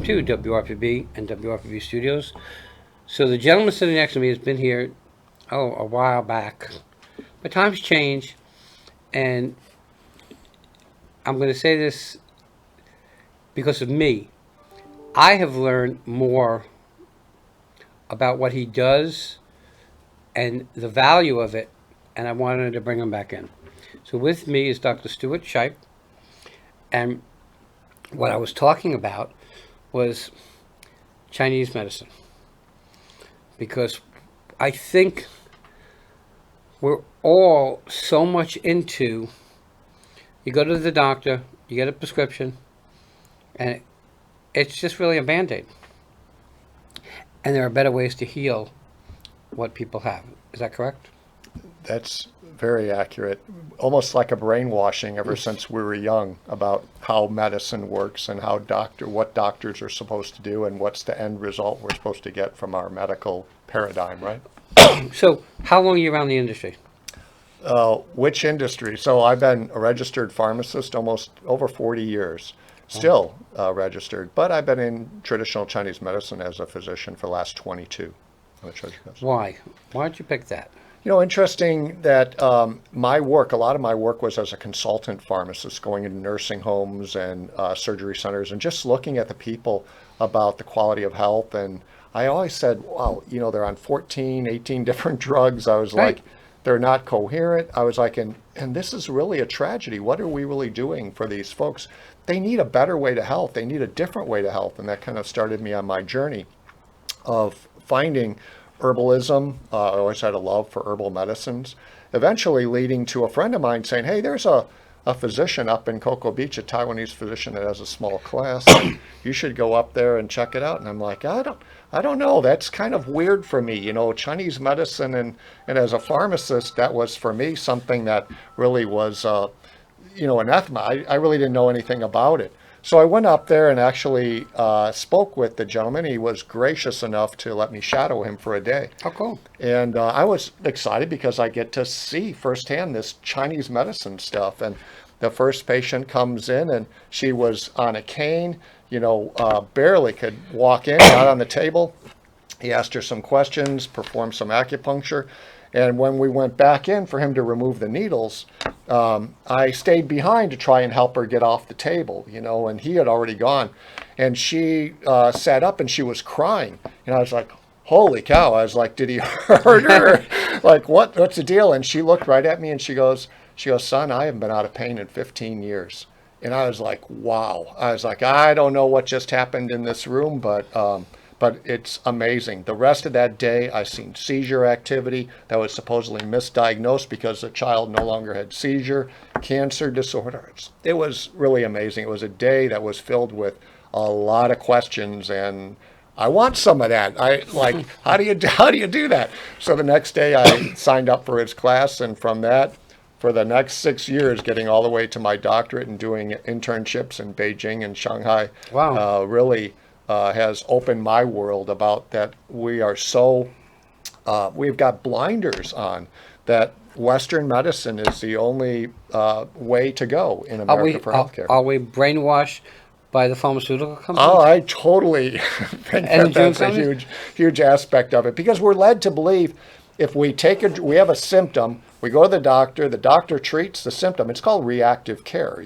to WRPB and WRPB Studios. So the gentleman sitting next to me has been here, a while back. But times change, and I'm going to say this because of me. I have learned more about what he does and the value of it, and I wanted to bring him back in. So with me is Dr. Stuart Shipe, and what I was talking about was Chinese medicine, because I think we're all so much into, you go to the doctor, you get a prescription, and it's just really a Band-Aid. And there are better ways to heal what people have. Is that correct? That's very accurate. Almost like a brainwashing ever since we were young about how medicine works and what doctors are supposed to do and what's the end result we're supposed to get from our medical paradigm, right? So how long are you around the industry? Which industry? So I've been a registered pharmacist almost over 40 years, still registered, but I've been in traditional Chinese medicine as a physician for the last 22. Why? Why did you pick that? You know, interesting that a lot of my work was as a consultant pharmacist, going into nursing homes and surgery centers and just looking at the people about the quality of health. And I always said, wow, they're on 14, 18 different drugs. I was like, they're not coherent. I was like, and this is really a tragedy. What are we really doing for these folks? They need a better way to health. They need a different way to health. And that kind of started me on my journey of finding herbalism. I always had a love for herbal medicines, eventually leading to a friend of mine saying, hey, there's a physician up in Cocoa Beach, a Taiwanese physician that has a small class. You should go up there and check it out. And I'm like, I don't know. That's kind of weird for me, Chinese medicine. And as a pharmacist, that was for me something that really was, anathema. I really didn't know anything about it. So I went up there and actually spoke with the gentleman. He was gracious enough to let me shadow him for a day. Oh, cool. And I was excited because I get to see firsthand this Chinese medicine stuff. And the first patient comes in and she was on a cane, barely could walk in, got on the table. He asked her some questions, performed some acupuncture. And when we went back in for him to remove the needles, I stayed behind to try and help her get off the table, and he had already gone. And she sat up and she was crying. And I was like, holy cow. I was like, did he hurt her? Like, what's the deal? And she looked right at me and she goes, son, I haven't been out of pain in 15 years. And I was like, wow. I was like, I don't know what just happened in this room, but it's amazing. The rest of that day, I seen seizure activity that was supposedly misdiagnosed because the child no longer had seizure, cancer disorders. It was really amazing. It was a day that was filled with a lot of questions, and I want some of that. How do you do that? So the next day, I signed up for his class, and from that, for the next 6 years, getting all the way to my doctorate and doing internships in Beijing and Shanghai. Wow. Really has opened my world about that we are we've got blinders on that Western medicine is the only way to go in America for healthcare. Are we brainwashed by the pharmaceutical companies? Oh, I totally think that's a huge aspect of it, because we're led to believe if we have a symptom, we go to the doctor treats the symptom. It's called reactive care,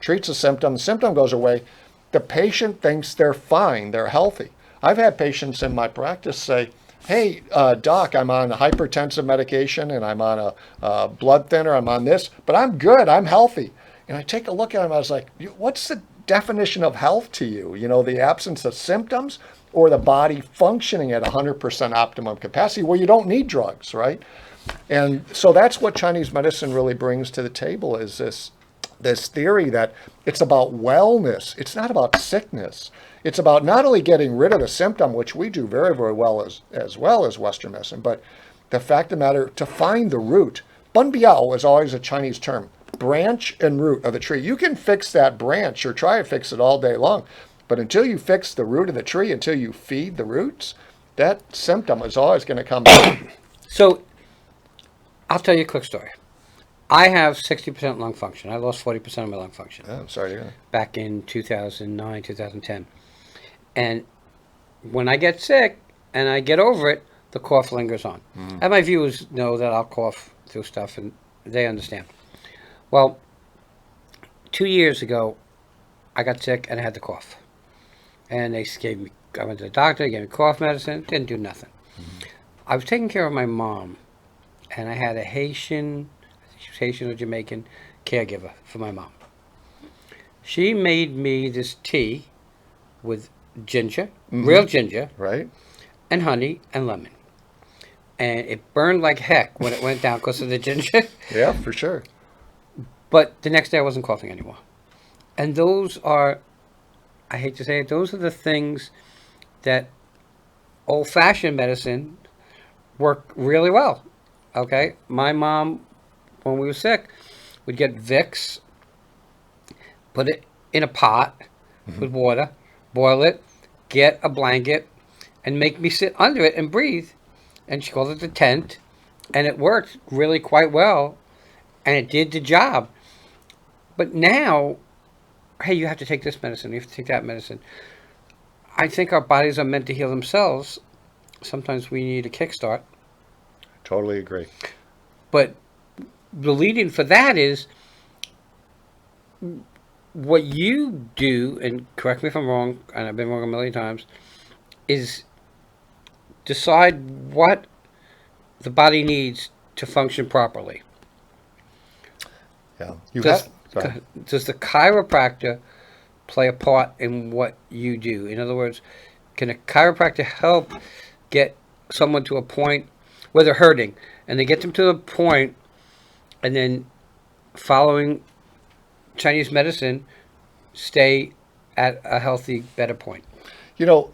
treats the symptom goes away. The patient thinks they're fine, they're healthy. I've had patients in my practice say, hey, doc, I'm on hypertensive medication and I'm on a blood thinner, I'm on this, but I'm good, I'm healthy. And I take a look at him, I was like, what's the definition of health to you? The absence of symptoms or the body functioning at 100% optimum capacity where you don't need drugs, right? And so that's what Chinese medicine really brings to the table, is this theory that it's about wellness. It's not about sickness. It's about not only getting rid of the symptom, which we do very, very well as well as Western medicine, but the fact of the matter, to find the root. Bun biao is always a Chinese term. Branch and root of the tree. You can fix that branch or try to fix it all day long, but until you fix the root of the tree, until you feed the roots, that symptom is always going to come back. So I'll tell you a quick story. I have 60% lung function. I lost 40% of my lung function. Oh, I'm sorry to hear that. Back in 2009, 2010. And when I get sick and I get over it, the cough lingers on. And my viewers know that I'll cough through stuff, and they understand. Well, 2 years ago, I got sick and I had the cough. And I went to the doctor, they gave me cough medicine, didn't do nothing. I was taking care of my mom, and I had a Haitian, I think she was Haitian or Jamaican, caregiver for my mom. She made me this tea with ginger, real ginger, Right? and honey and lemon. And it burned like heck when it went down because of the ginger. Yeah, for sure. But the next day I wasn't coughing anymore. And those are, I hate to say it, those are the things that old-fashioned medicine work really well. Okay? My mom, when we were sick, would get Vicks, put it in a pot with water, boil it, get a blanket, and make me sit under it and breathe. And she called it the tent. And it worked really quite well. And it did the job. But now, hey, you have to take this medicine, you have to take that medicine. I think our bodies are meant to heal themselves. Sometimes we need a kickstart. Totally agree. But the lead-in for that is what you do, and correct me if I'm wrong, and I've been wrong a million times, is decide what the body needs to function properly. Yeah. Does the chiropractor play a part in what you do? In other words, can a chiropractor help get someone to a point where they're hurting, and they get them to a point, and then following Chinese medicine, stay at a healthy, better point?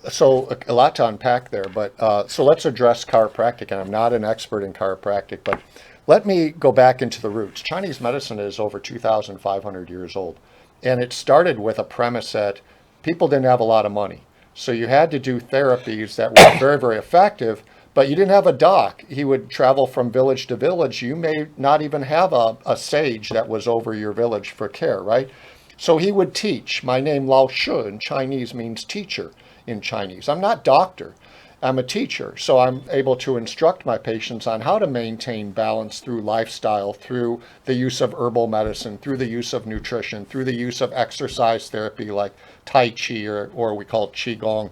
So a lot to unpack there, but so let's address chiropractic. And I'm not an expert in chiropractic, but let me go back into the roots. Chinese medicine is over 2,500 years old, and it started with a premise that people didn't have a lot of money. So you had to do therapies that were very, very effective, but you didn't have a doc. He would travel from village to village. You may not even have a sage that was over your village for care, right? So he would teach. My name Lao Shi in Chinese means teacher in Chinese. I'm not doctor. I'm a teacher. So I'm able to instruct my patients on how to maintain balance through lifestyle, through the use of herbal medicine, through the use of nutrition, through the use of exercise therapy like Tai Chi or we call it Qigong.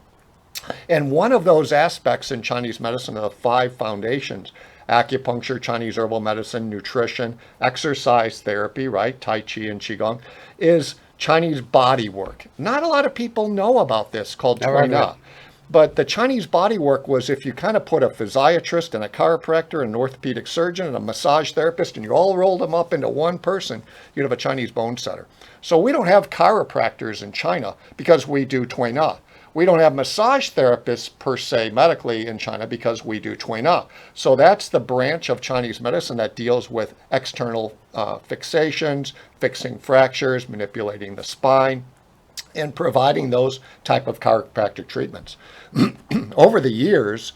And one of those aspects in Chinese medicine are the 5 foundations: acupuncture, Chinese herbal medicine, nutrition, exercise therapy, right? Tai Chi and Qigong, is Chinese body work. Not a lot of people know about this called Tui Na. But the Chinese body work was if you kind of put a physiatrist and a chiropractor and an orthopedic surgeon and a massage therapist and you all rolled them up into one person, you'd have a Chinese bone setter. So we don't have chiropractors in China because we do Tui Na. We don't have massage therapists per se medically in China because we do Tui Na. So that's the branch of Chinese medicine that deals with external fixations, fixing fractures, manipulating the spine, and providing those type of chiropractic treatments. Over the years,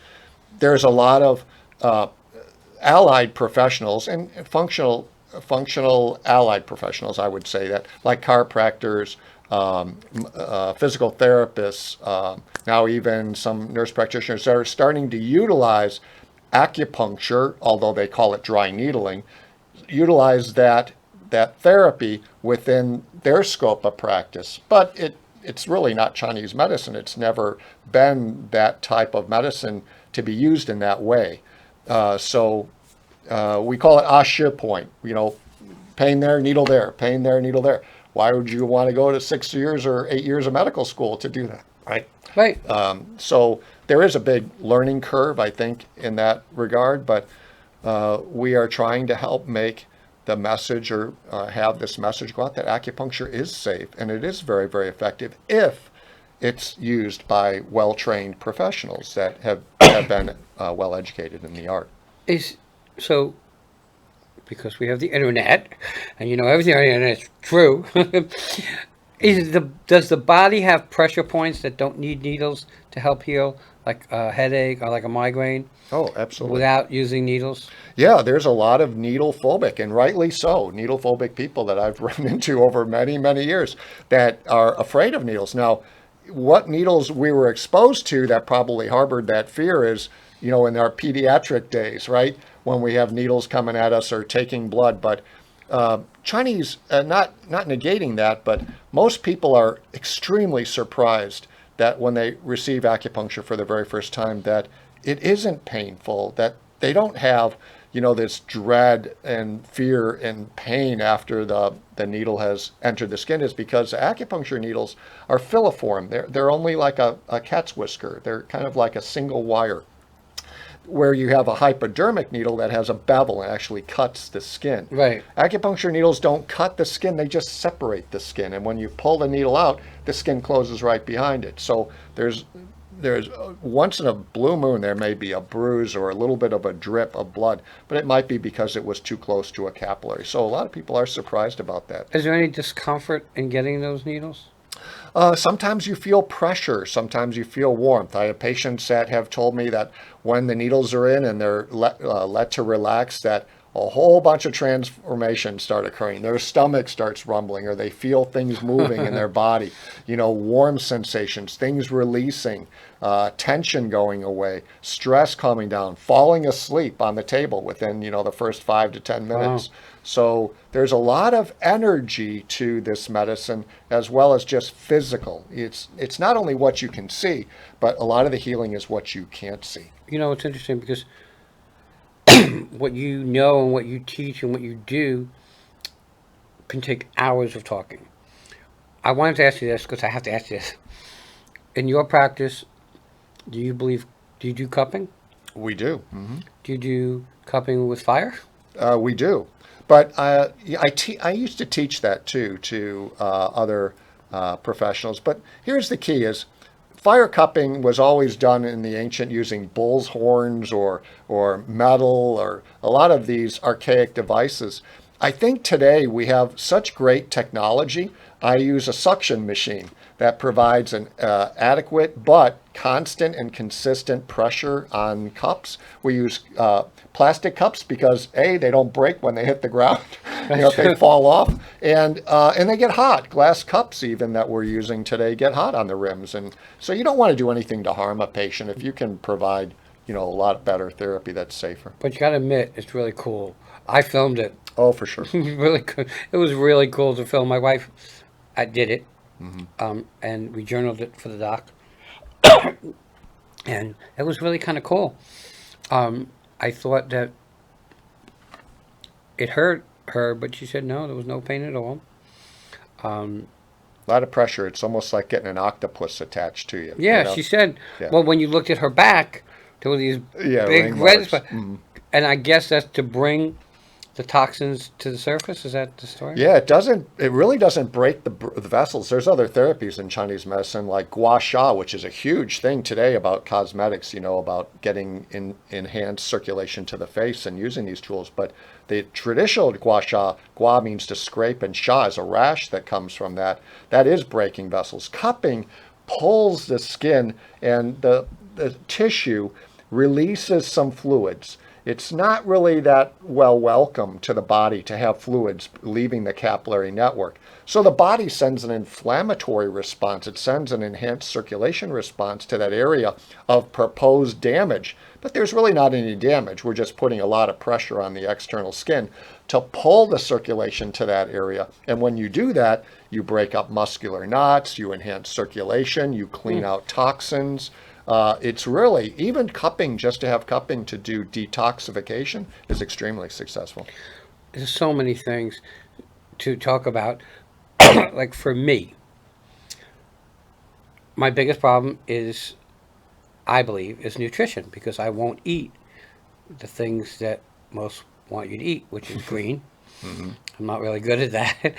there's a lot of allied professionals and functional allied professionals, I would say, that like chiropractors, physical therapists, now even some nurse practitioners that are starting to utilize acupuncture, although they call it dry needling, utilize that therapy within their scope of practice. But it's really not Chinese medicine. It's never been that type of medicine to be used in that way. So we call it Shi point. Pain there, needle there, pain there, needle there. Why would you want to go to 6 years or 8 years of medical school to do that, right? Right. So there is a big learning curve, I think, in that regard, but we are trying to help make the message or have this message go out that acupuncture is safe and it is very, very effective if it's used by well-trained professionals that have been well educated in the art. So, because we have the internet, and everything on the internet is true, does the body have pressure points that don't need needles to help heal, like a headache or like a migraine? Oh, absolutely. Without using needles? Yeah, there's a lot of needle phobic, and rightly so, needle phobic people that I've run into over many, many years that are afraid of needles. Now, what needles we were exposed to that probably harbored that fear is, in our pediatric days, right? When we have needles coming at us or taking blood. But Chinese, not negating that, but most people are extremely surprised that when they receive acupuncture for the very first time, that it isn't painful, that they don't have, this dread and fear and pain after the needle has entered the skin, is because acupuncture needles are filiform. They're only like a cat's whisker. They're kind of like a single wire, where you have a hypodermic needle that has a bevel and actually cuts the skin. Right. Acupuncture needles don't cut the skin, they just separate the skin. And when you pull the needle out, the skin closes right behind it. So there's once in a blue moon, there may be a bruise or a little bit of a drip of blood, but it might be because it was too close to a capillary. So a lot of people are surprised about that. Is there any discomfort in getting those needles? Sometimes you feel pressure. Sometimes you feel warmth. I have patients that have told me that when the needles are in and they're let to relax, that a whole bunch of transformations start occurring. Their stomach starts rumbling, or they feel things moving in their body. Warm sensations, things releasing, tension going away, stress calming down, falling asleep on the table within, the first 5 to 10 minutes. Wow. So there's a lot of energy to this medicine, as well as just physical. It's not only what you can see, but a lot of the healing is what you can't see. It's interesting because what you know and what you teach and what you do can take hours of talking. I wanted to ask you this because I have to ask you this. In your practice, do you do cupping? We do. Mm-hmm. Do you do cupping with fire? We do. But I used to teach that too to other professionals. But here's the key: is fire cupping was always done in the ancient using bull's horns or metal or a lot of these archaic devices. I think today we have such great technology. I use a suction machine that provides an adequate but constant and consistent pressure on cups. We use plastic cups because they don't break when they hit the ground. They fall off, and they get hot. Glass cups even that we're using today get hot on the rims, and so you don't want to do anything to harm a patient if you can provide a lot better therapy that's safer. But you got to admit, it's really cool. I filmed it. Oh, for sure. Really cool. It was really cool to film. My wife, I did it, and we journaled it for the doc, and it was really kind of cool. I thought that it hurt her, but she said no, there was no pain at all. A lot of pressure. It's almost like getting an octopus attached to you. Yeah, she said, well, when you looked at her back, there were these big red spots. And I guess that's to bring the toxins to the surface. Is that the story? Yeah, it really doesn't break the vessels. There's other therapies in Chinese medicine like gua sha, which is a huge thing today about cosmetics, about getting enhanced circulation to the face and using these tools. But the traditional gua sha, gua means to scrape, and sha is a rash that comes from that. That is breaking vessels. Cupping pulls the skin, and the tissue releases some fluids. It's not really that welcome to the body to have fluids leaving the capillary network. So the body sends an inflammatory response. It sends an enhanced circulation response to that area of proposed damage. But there's really not any damage. We're just putting a lot of pressure on the external skin to pull the circulation to that area. And when you do that, you break up muscular knots, you enhance circulation, you clean out toxins. It's really, even cupping, just to have cupping to do detoxification is extremely successful. There's so many things to talk about. Like for me, my biggest problem is, I believe, is nutrition, because I won't eat the things that most want you to eat, which is green. I'm not really good at that.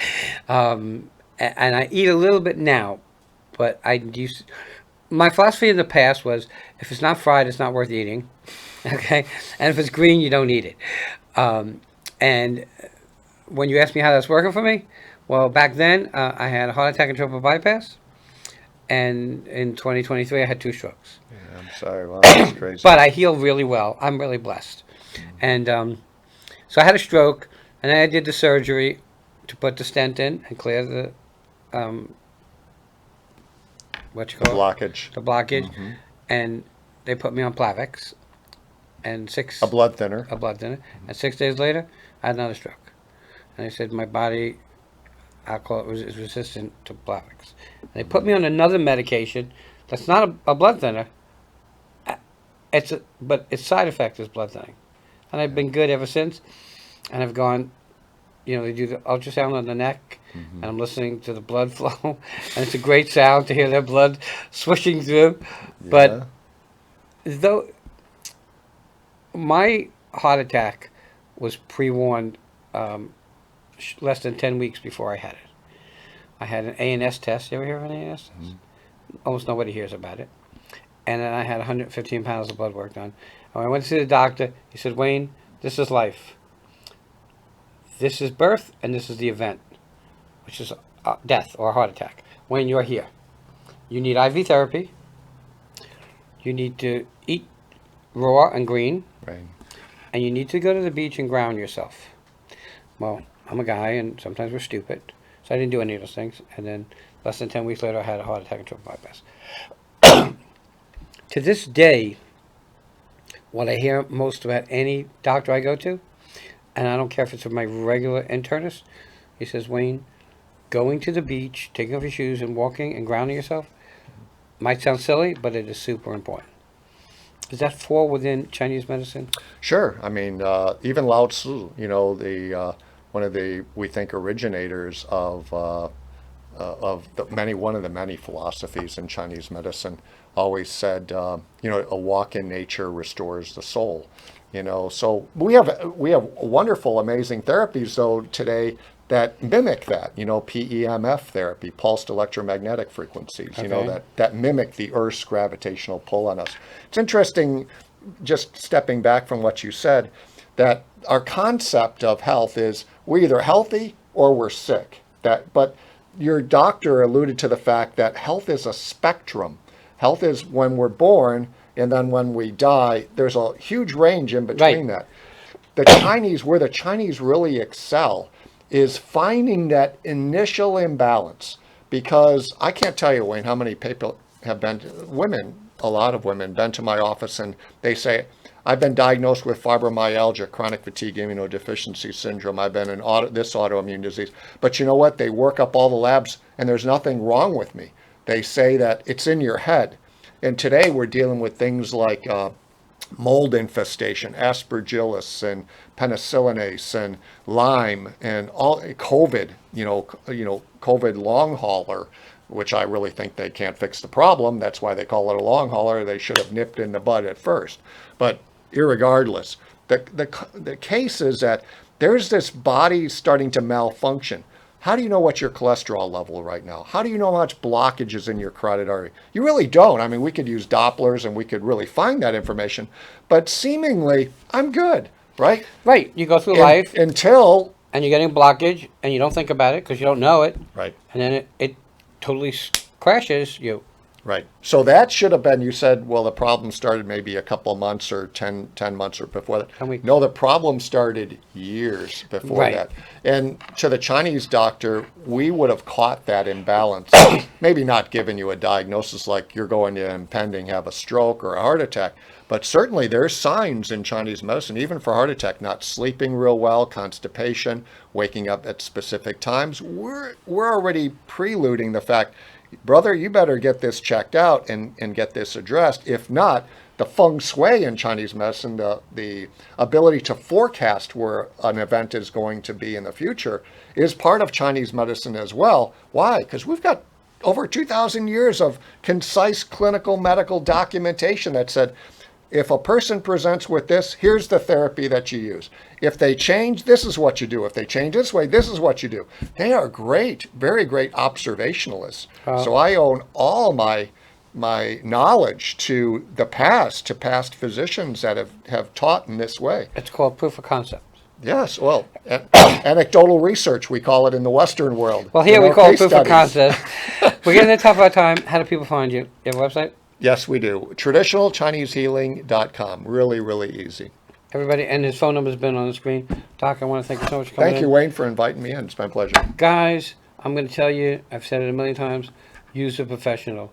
And I eat a little bit now, but my philosophy in the past was, if it's not fried, it's not worth eating. Okay? And if it's green, you don't eat it. And when you ask me how that's working for me, well, back then, I had a heart attack and triple bypass. And in 2023, I had 2 strokes. Yeah, I'm sorry. Wow, that's crazy. But I healed really well. I'm really blessed. And so I had a stroke, and then I did the surgery to put the stent in and clear the what you call it? Blockage. The blockage, and they put me on Plavix, and A blood thinner. a blood thinner, and 6 days later, I had another stroke. And they said my body, alcohol is resistant to Plavix. And they put me on another medication that's not a blood thinner. But its side effect is blood thinning, and I've been good ever since. And I've gone, they do the ultrasound on the neck, and I'm listening to the blood flow, and it's a great sound to hear their blood swishing through. Yeah. But though my heart attack was pre-warned less than 10 weeks before I had it. I had an ANS test. You ever hear of an ANS test? Almost nobody hears about it. And then I had 115 pounds of blood work done. And when I went to see the doctor, he said, Wayne, this is life. This is birth, and this is the event, which is death or a heart attack. Wayne, you're here. You need IV therapy. You need to eat raw and green. Right. And you need to go to the beach and ground yourself. Well, I'm a guy, and sometimes we're stupid. So I didn't do any of those things. And then less than 10 weeks later, I had a heart attack and triple bypass. To this day, what I hear most about any doctor I go to, and I don't care if it's my regular internist, he says, Wayne, going to the beach, taking off your shoes and walking and grounding yourself might sound silly, but it is super important. Does that fall within Chinese medicine? Sure. I mean, even Lao Tzu, one of the, we think, originators of one of the many philosophies in Chinese medicine, always said, a walk in nature restores the soul. So we have wonderful, amazing therapies though today that mimic that. PEMF therapy, pulsed electromagnetic frequencies. Okay. That mimic the Earth's gravitational pull on us. It's interesting, just stepping back from what you said, that our concept of health is we're either healthy or we're sick. But your doctor alluded to the fact that health is a spectrum. Health is when we're born, and then when we die, there's a huge range in between that. Where the Chinese really excel is finding that initial imbalance. Because I can't tell you, Wayne, how many people have a lot of women, been to my office and they say, I've been diagnosed with fibromyalgia, chronic fatigue immunodeficiency syndrome. I've been in this autoimmune disease. But you know what? They work up all the labs and there's nothing wrong with me. They say that it's in your head. And today we're dealing with things like mold infestation, aspergillus and penicillinase and Lyme and all COVID, COVID long hauler, which I really think they can't fix the problem. That's why they call it a long hauler. They should have nipped in the bud at first. But irregardless, the case is that there's this body starting to malfunction. How do you know what's your cholesterol level right now? How do you know how much blockage is in your carotid artery? You really don't. I mean, we could use Dopplers and we could really find that information, but seemingly I'm good, right? Right. You go through life until... And you're getting blockage and you don't think about it because you don't know it. Right. And then it totally crashes you. Right. So that should have been, you said, well, the problem started maybe a couple of months or 10 months or before that. 10 weeks. No, the problem started years before that. And to the Chinese doctor, we would have caught that imbalance, maybe not given you a diagnosis like you're going to impending have a stroke or a heart attack, but certainly there's signs in Chinese medicine, even for heart attack, not sleeping real well, constipation, waking up at specific times. We're already preluding the fact, brother, you better get this checked out and get this addressed. If not, the feng shui in Chinese medicine, the ability to forecast where an event is going to be in the future, is part of Chinese medicine as well. Why? Because we've got over 2,000 years of concise clinical medical documentation that said, if a person presents with this, here's the therapy that you use. If they change, this is what you do. If they change this way, this is what you do. They are great, very great observationalists. So I own all my knowledge to past physicians that have taught in this way. It's called proof of concept. Yes, well, anecdotal research, we call it in the Western world. Well, here we call it proof of concept. We're getting to the top of our time. How do people find you? You have a website? Yes, we do. TraditionalChineseHealing.com. Really, really easy. Everybody, and his phone number's been on the screen. Doc, I want to thank you so much for coming in. Thank you, Wayne, for inviting me in. It's my pleasure. Guys, I'm going to tell you, I've said it a million times, use a professional.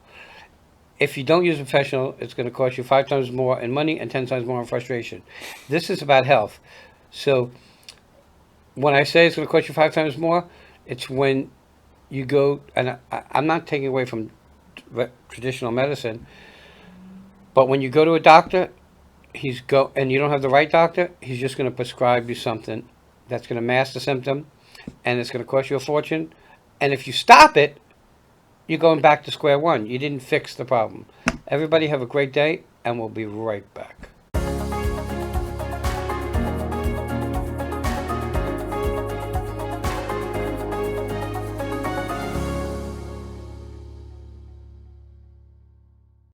If you don't use a professional, it's going to cost you 5 times more in money and 10 times more in frustration. This is about health. So when I say it's going to cost you 5 times more, it's when you go, and I'm not taking away from traditional medicine, but when you go to a doctor, and you don't have the right doctor, he's just going to prescribe you something that's going to mask the symptom, and it's going to cost you a fortune. And if you stop it, you're going back to square one. You didn't fix the problem. Everybody have a great day, and we'll be right back.